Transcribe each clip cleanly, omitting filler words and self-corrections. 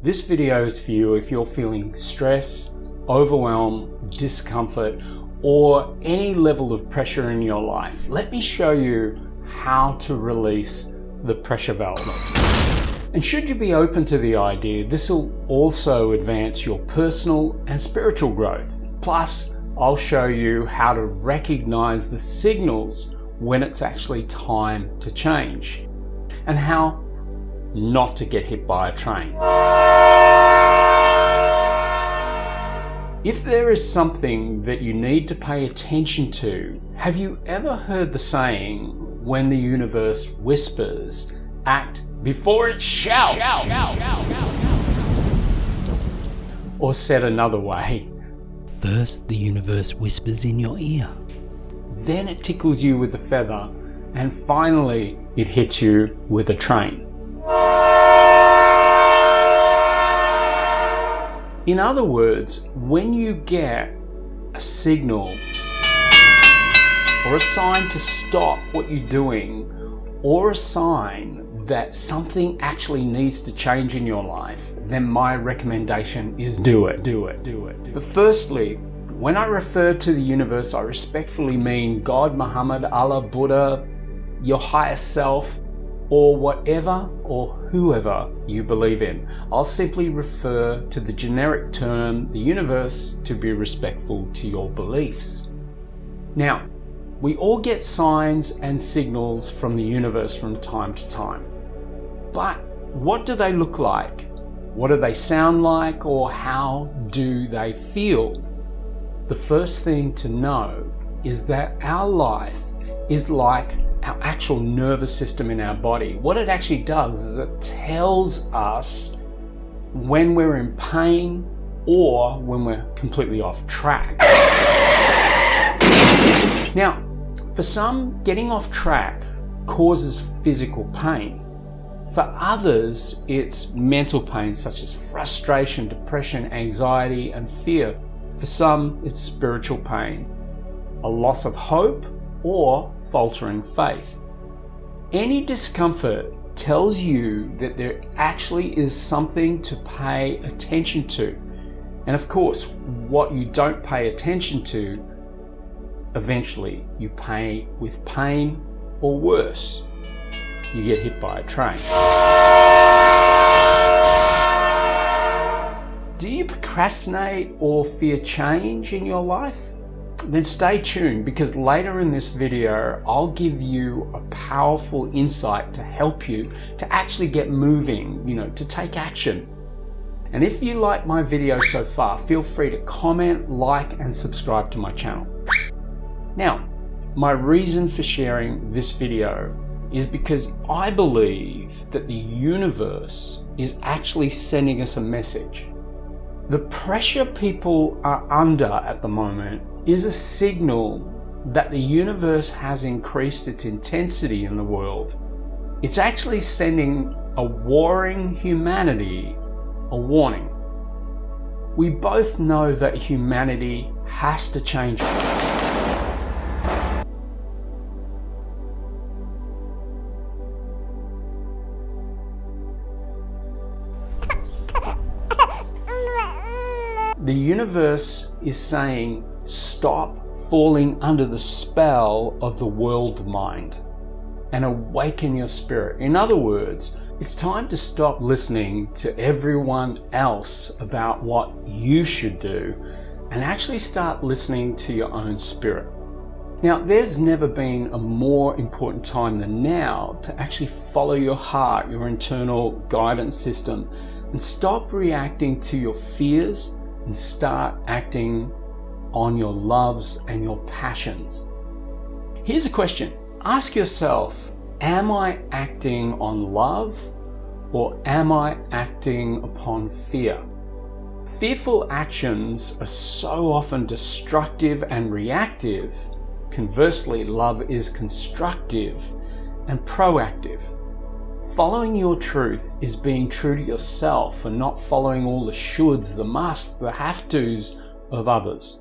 This video is for you if you're feeling stress, overwhelm, discomfort, or any level of pressure in your life. Let me show you how to release the pressure valve. And should you be open to the idea, this will also advance your personal and spiritual growth. Plus, I'll show you how to recognize the signals when it's actually time to change, and how not to get hit by a train. If there is something that you need to pay attention to, have you ever heard the saying, when the universe whispers, act before it shouts? Or said another way, first the universe whispers in your ear, then it tickles you with a feather, and finally it hits you with a train. In other words, when you get a signal or a sign to stop what you're doing, or a sign that something actually needs to change in your life, then my recommendation is do it. But firstly, when I refer to the universe, I respectfully mean God, Muhammad, Allah, Buddha, your higher self, or whatever or whoever you believe in. I'll simply refer to the generic term, the universe, to be respectful to your beliefs. Now, we all get signs and signals from the universe from time to time. But what do they look like? What do they sound like? Or how do they feel? The first thing to know is that our life is like our actual nervous system in our body. What it actually does is it tells us when we're in pain or when we're completely off track. Now, for some, getting off track causes physical pain. For others, it's mental pain such as frustration, depression, anxiety, and fear. For some, it's spiritual pain, a loss of hope, or faltering faith. Any discomfort tells you that there actually is something to pay attention to. And of course, what you don't pay attention to, eventually you pay with pain, or worse, you get hit by a train. Do you procrastinate or fear change in your life? Then stay tuned, because later in this video I'll give you a powerful insight to help you to actually get moving, to take action. And if you like my video so far, feel free to comment, like, and subscribe to my channel. Now, my reason for sharing this video is because I believe that the universe is actually sending us a message. The pressure people are under at the moment is a signal that the universe has increased its intensity in the world. It's actually sending a warring humanity a warning. We both know that humanity has to change. The universe is saying, stop falling under the spell of the world mind and awaken your spirit. In other words, it's time to stop listening to everyone else about what you should do and actually start listening to your own spirit. Now, there's never been a more important time than now to actually follow your heart, your internal guidance system, and stop reacting to your fears and start acting on your loves and your passions. Here's a question. Ask yourself, am I acting on love or am I acting upon fear? Fearful actions are so often destructive and reactive. Conversely, love is constructive and proactive. Following your truth is being true to yourself and not following all the shoulds, the musts, the have-tos of others.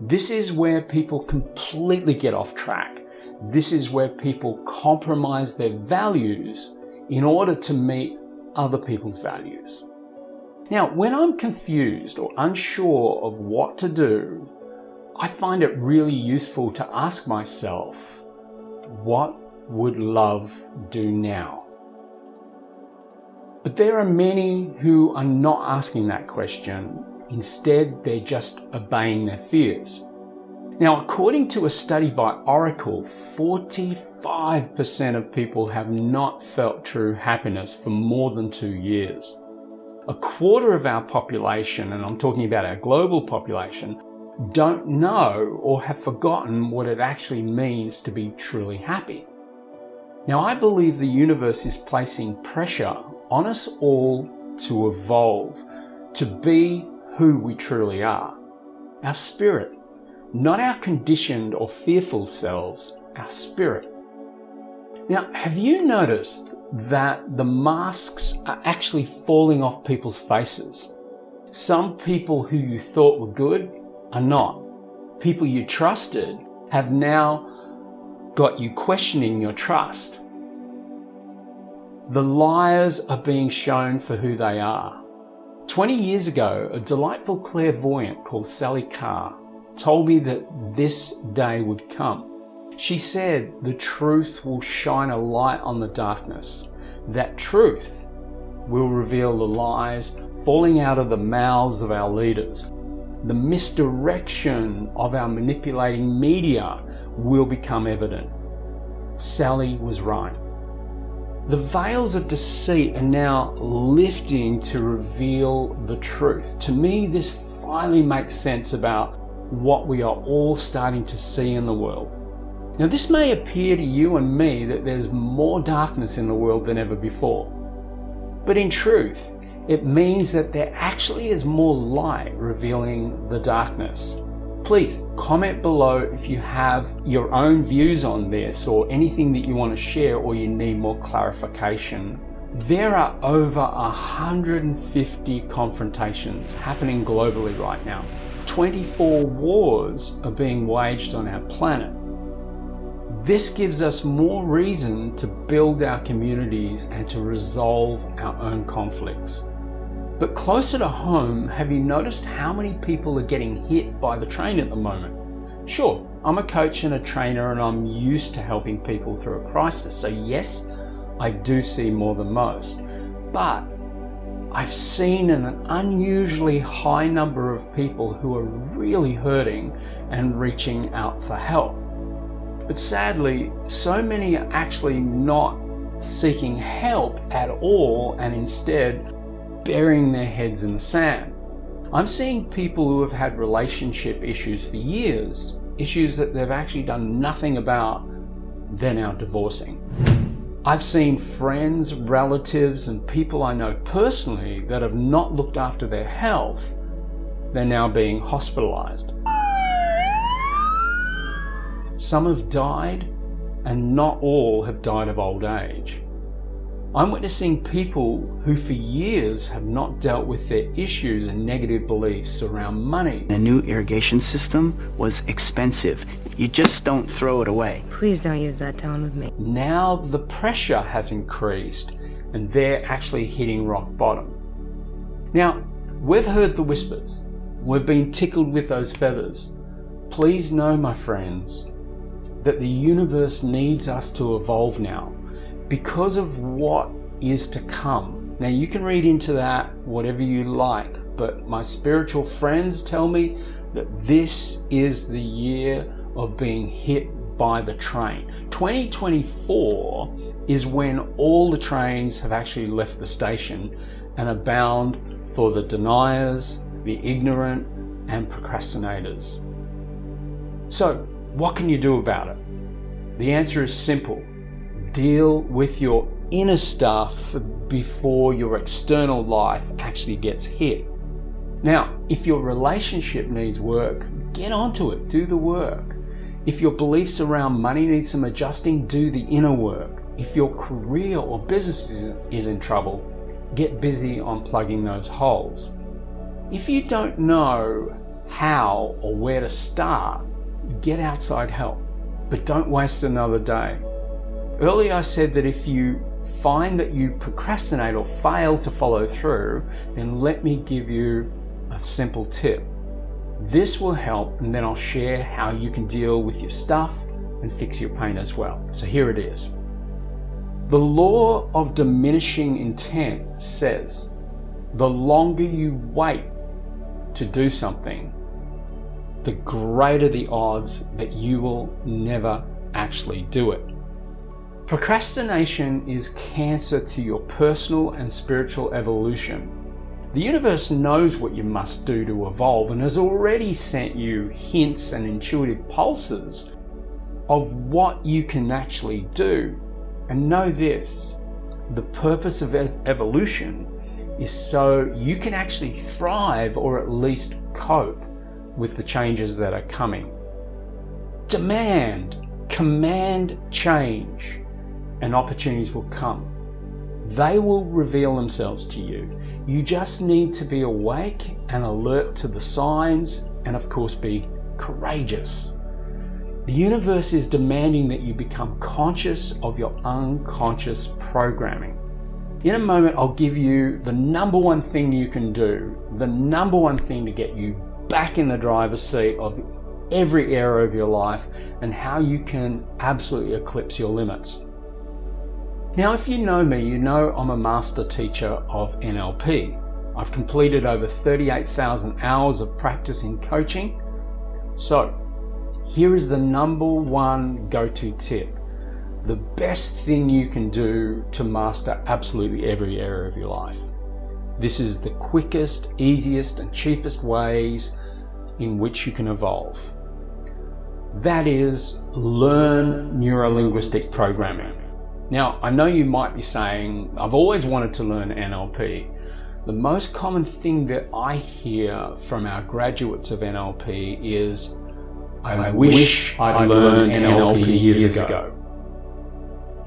This is where people completely get off track. This is where people compromise their values in order to meet other people's values. Now, when I'm confused or unsure of what to do, I find it really useful to ask myself, what would love do now? But there are many who are not asking that question. Instead, they're just obeying their fears. Now, according to a study by Oracle, 45% of people have not felt true happiness for more than 2 years. A quarter of our population, and I'm talking about our global population, don't know or have forgotten what it actually means to be truly happy. Now, I believe the universe is placing pressure on us all to evolve, to be who we truly are. Our spirit, not our conditioned or fearful selves, our spirit. Now, have you noticed that the masks are actually falling off people's faces? Some people who you thought were good are not. People you trusted have now got you questioning your trust. The liars are being shown for who they are. 20 years ago, a delightful clairvoyant called Sally Carr told me that this day would come. She said the truth will shine a light on the darkness. That truth will reveal the lies falling out of the mouths of our leaders. The misdirection of our manipulating media will become evident. Sally was right. The veils of deceit are now lifting to reveal the truth. To me, this finally makes sense about what we are all starting to see in the world. Now, this may appear to you and me that there's more darkness in the world than ever before. But in truth, it means that there actually is more light revealing the darkness. Please comment below if you have your own views on this or anything that you want to share or you need more clarification. There are over 150 confrontations happening globally right now. 24 wars are being waged on our planet. This gives us more reason to build our communities and to resolve our own conflicts. But closer to home, have you noticed how many people are getting hit by the train at the moment? Sure, I'm a coach and a trainer and I'm used to helping people through a crisis. So yes, I do see more than most. But I've seen an unusually high number of people who are really hurting and reaching out for help. But sadly, so many are actually not seeking help at all and instead burying their heads in the sand. I'm seeing people who have had relationship issues for years, issues that they've actually done nothing about, they're now divorcing. I've seen friends, relatives, and people I know personally that have not looked after their health, they're now being hospitalized. Some have died, and not all have died of old age. I'm witnessing people who for years have not dealt with their issues and negative beliefs around money. A new irrigation system was expensive. You just don't throw it away. Please don't use that tone with me. Now the pressure has increased and they're actually hitting rock bottom. Now, we've heard the whispers. We've been tickled with those feathers. Please know, my friends, that the universe needs us to evolve now because of what is to come. Now, you can read into that whatever you like, but my spiritual friends tell me that this is the year of being hit by the train. 2024 is when all the trains have actually left the station and are bound for the deniers, the ignorant, and procrastinators. So, what can you do about it? The answer is simple. Deal with your inner stuff before your external life actually gets hit. Now, if your relationship needs work, get onto it, do the work. If your beliefs around money need some adjusting, do the inner work. If your career or business is in trouble, get busy on plugging those holes. If you don't know how or where to start, get outside help, but don't waste another day. Earlier I said that if you find that you procrastinate or fail to follow through, then let me give you a simple tip. This will help, and then I'll share how you can deal with your stuff and fix your pain as well. So here it is. The law of diminishing intent says the longer you wait to do something, the greater the odds that you will never actually do it. Procrastination is cancer to your personal and spiritual evolution. The universe knows what you must do to evolve and has already sent you hints and intuitive pulses of what you can actually do. And know this, the purpose of evolution is so you can actually thrive or at least cope with the changes that are coming. Command change, and opportunities will come. They will reveal themselves to you. You just need to be awake and alert to the signs, and of course be courageous. The universe is demanding that you become conscious of your unconscious programming. In a moment, I'll give you the number one thing you can do, the number one thing to get you back in the driver's seat of every area of your life, and how you can absolutely eclipse your limits. Now, if you know me, you know I'm a master teacher of NLP. I've completed over 38,000 hours of practice in coaching. So, here is the number one go-to tip. The best thing you can do to master absolutely every area of your life. This is the quickest, easiest, and cheapest ways in which you can evolve. That is, learn neuro-linguistic programming. Now, I know you might be saying, I've always wanted to learn NLP. The most common thing that I hear from our graduates of NLP is, I wish I'd learned NLP years ago.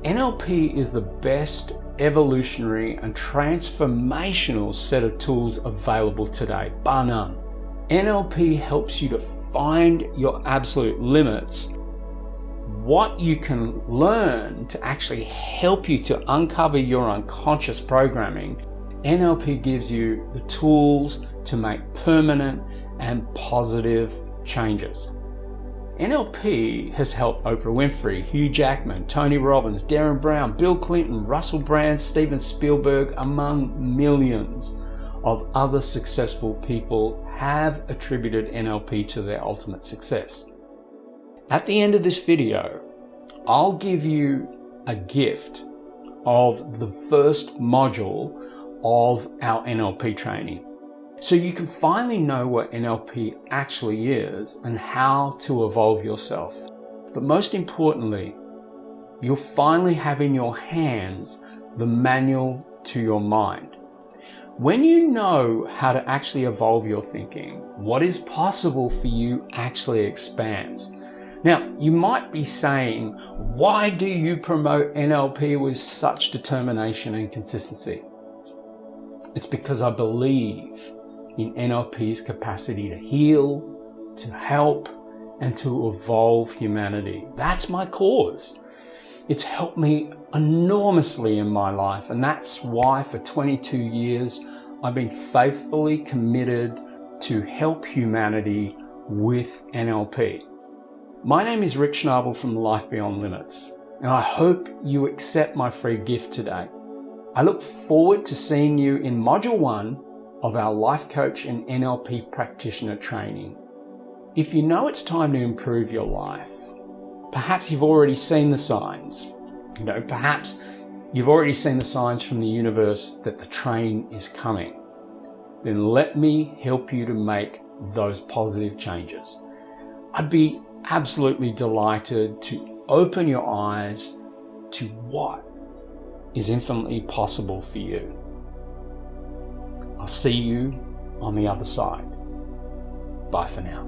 NLP is the best evolutionary and transformational set of tools available today, bar none. NLP helps you to find your absolute limits, what you can learn to actually help you to uncover your unconscious programming. NLP gives you the tools to make permanent and positive changes. NLP has helped Oprah Winfrey, Hugh Jackman, Tony Robbins, Darren Brown, Bill Clinton, Russell Brand, Steven Spielberg, among millions of other successful people have attributed NLP to their ultimate success. At the end of this video, I'll give you a gift of the first module of our NLP training, so you can finally know what NLP actually is and how to evolve yourself. But most importantly, you'll finally have in your hands the manual to your mind. When you know how to actually evolve your thinking, what is possible for you actually expands. Now, you might be saying, why do you promote NLP with such determination and consistency? It's because I believe in NLP's capacity to heal, to help, and to evolve humanity. That's my cause. It's helped me enormously in my life, and that's why for 22 years I've been faithfully committed to help humanity with NLP. My name is Rick Schnabel from Life Beyond Limits, and I hope you accept my free gift today. I look forward to seeing you in Module 1 of our Life Coach and NLP Practitioner training. If you know it's time to improve your life, perhaps you've already seen the signs. Perhaps you've already seen the signs from the universe that the train is coming. Then let me help you to make those positive changes. I'd be absolutely delighted to open your eyes to what is infinitely possible for you. I'll see you on the other side. Bye for now.